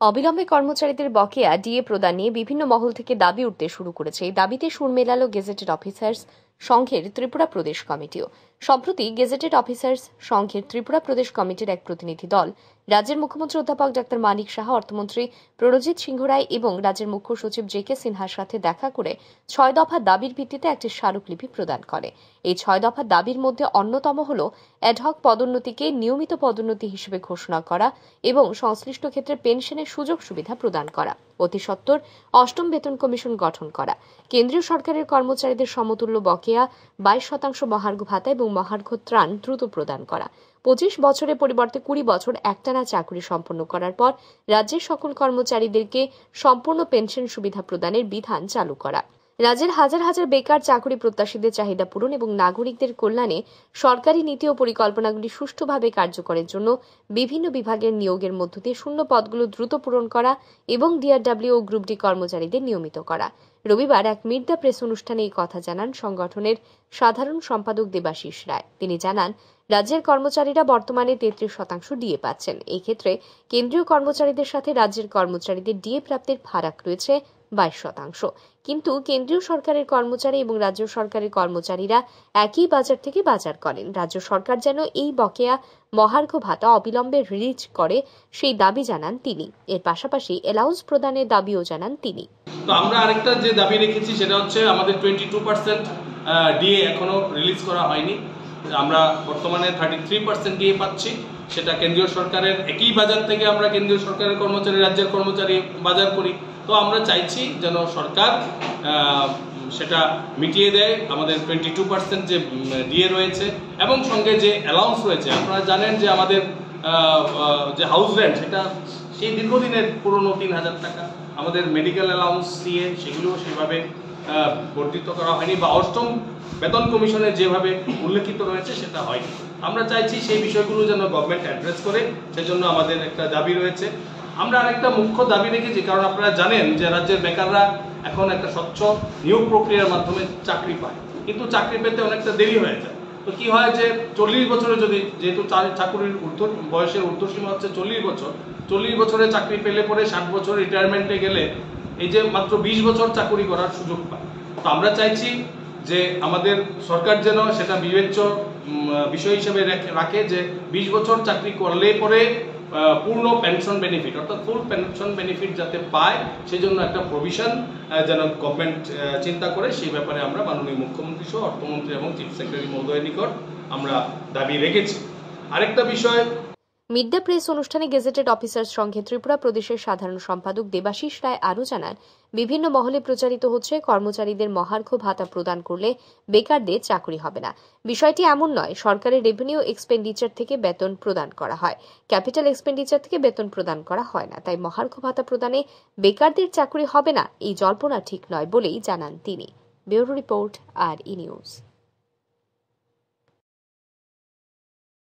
অবিলম্বে কর্মচারীদের বকেয়া ডিএ প্রদান নিয়ে বিভিন্ন মহল থেকে দাবি উঠতে শুরু করেছে। এই দাবিতে সুর মেলালো গেজেটেড অফিসার্স সংঘের ত্রিপুরা প্রদেশ কমিটিও। সম্প্রতি গেজেটেড অফিসার্স সংঘের ত্রিপুরা প্রদেশ কমিটির এক প্রতিনিধি দল রাজ্যের মুখ্যমন্ত্রী অধ্যাপক ডাক্তার মানিক সাহা, অর্থমন্ত্রী প্রণজিৎ সিংহ রায় এবং রাজ্যের মুখ্য সচিব জে.কে. সিনহার সাথে দেখা করে ৬ দফা দাবির ভিত্তিতে একটি স্মারকলিপি প্রদান করে। এই ৬ দফা দাবির মধ্যে অন্যতম হল অ্যাডহক পদোন্নতিকে নিয়মিত পদোন্নতি হিসেবে ঘোষণা করা এবং সংশ্লিষ্ট ক্ষেত্রে পেনশনের সুযোগ সুবিধা প্রদান করা, অতি সত্বর ৮ম বেতন কমিশন গঠন করা, কেন্দ্রীয় সরকারের কর্মচারীদের সমতুল্য বকেয়া ২২% মহার্ঘ ভাতা এবং মহার্ঘ ত্রাণ দ্রুত প্রদান করা, ২৫ বছরের পরিবর্তে ২০ বছর একটানা চাকরি সম্পন্ন করার পর রাজ্যের সকল কর্মচারীদেরকে সম্পূর্ণ পেনশন সুবিধা প্রদানের বিধান চালু করা, রাজ্যের হাজার হাজার বেকার চাকরি প্রত্যাশীদের চাহিদা পূরণ এবং নাগরিকদের কল্যাণে সরকারি নীতি ও পরিকল্পনাগুলি সুষ্ঠুভাবে কার্যকরের জন্য বিভিন্ন বিভাগের নিয়োগের মধ্য দিয়ে শূন্য পদগুলো দ্রুত পূরণ করা এবং ডিআরডব্লিউ ও গ্রুপ ডি কর্মচারীদের নিয়মিত করা। রবিবার এক মিট দ্য প্রেস অনুষ্ঠানে এই কথা জানান সংগঠনের সাধারণ সম্পাদক দেবাশিস রায়। তিনি জানান, রাজ্যের কর্মচারীরা বর্তমানে ৩৩% ডিএ পাচ্ছেন। এই ক্ষেত্রে কেন্দ্রীয় কর্মচারীদের সাথে রাজ্যের কর্মচারীদের ডিএ প্রাপ্তির ফারাক রয়েছে ২২%। কিন্তু কেন্দ্রীয় সরকারের কর্মচারী এবং রাজ্য সরকারের কর্মচারীরা একই বাজার থেকে বাজার করেন। রাজ্য সরকার যেন এই বকেয়া মহার্ঘ ভাতা অবিলম্বে রিলিজ করে সেই দাবি জানান তিনি। এর পাশাপাশি অ্যালাউন্স প্রদানের দাবিও জানান তিনি। তো আমরা আরেকটা যে দাবি রেখেছি সেটা হচ্ছে আমাদের 22% ডিএ এখনো রিলিজ করা হয়নি। আমরা বর্তমানে 33% ডিএ পাচ্ছি, সেটা কেন্দ্রীয় সরকারের একই বাজার থেকে আমরা কেন্দ্রীয় সরকারের কর্মচারী রাজ্যের কর্মচারী বাজার করি। তো আমরা চাইছি যেন সরকার সেটা মিটিয়ে দেয় আমাদের 22% যে ডিএ রয়েছে এবং সঙ্গে যে অ্যালাউন্স রয়েছে। আপনারা জানেন যে আমাদের যে হাউস রেন্ট সেটা সেই দীর্ঘদিনের পুরনো ৩,০০০ টাকা, আমাদের মেডিকেল অ্যালাউন্স দিয়ে সেগুলো সেভাবে বর্ধিত করা হয়নি বা ৮ম বেতন কমিশনে যেভাবে উল্লেখিত রয়েছে সেটা হয়নি। আমরা চাইছি সেই বিষয়গুলো যেন গভর্নমেন্ট অ্যাড্রেস করে, সেজন্য আমাদের একটা দাবি রয়েছে। আমরা আরেকটা মুখ্য দাবি রেখেছি, কারণ আপনারা জানেন যে রাজ্যের বেকাররা এখন একটা স্বচ্ছ নিয়োগ প্রক্রিয়ার মাধ্যমে চাকরি পায়, কিন্তু চাকরি পেতে অনেকটা দেরি হয়ে যায়। তো কি হয় যে 40 বছরে যদি, যেহেতু চাকরির বয়সের ঊর্ধ্বসীমা হচ্ছে 40 বছর, 40 বছরে চাকরি পেলে পরে 60 বছর রিটায়ারমেন্টে গেলে এই যে মাত্র 20 বছর চাকরি করার সুযোগ পায়। তো আমরা চাইছি যে আমাদের সরকার যেন সেটা বিবেচ্য বিষয় হিসেবে রাখে যে 20 বছর চাকরি করলে পরে পূর্ণ পেনশন বেনিফিট অর্থাৎ ফুল পেনশন বেনিফিট যাতে পায় সেজন্য একটা প্রভিশন যেন গভর্নমেন্ট চিন্তা করে, সেই ব্যাপারে আমরা মাননীয় মুখ্যমন্ত্রী সহ অর্থমন্ত্রী এবং চিফ সেক্রেটারি মহোদয়ের নিকট আমরা দাবি রেখেছি। আরেকটা বিষয়, মিড দ্য প্রেস অনুষ্ঠানে গেজেটেড অফিসার্স সংঘে ত্রিপুরা প্রদেশের সাধারণ সম্পাদক দেবাশিস রায় আরও জানান, বিভিন্ন মহলে প্রচারিত হচ্ছে কর্মচারীদের মহার্ঘ ভাতা প্রদান করলে বেকারদের চাকরি হবে না। বিষয়টি এমন নয়। সরকারের রেভিনিউ এক্সপেন্ডিচার থেকে বেতন প্রদান করা হয়, ক্যাপিটাল এক্সপেন্ডিচার থেকে বেতন প্রদান করা হয় না। তাই মহার্ঘ ভাতা প্রদানে বেকারদের চাকরি হবে না, এই জল্পনা ঠিক নয় বলেই জানান তিনি। ব্যুরো রিপোর্ট, আর ই নিউজ।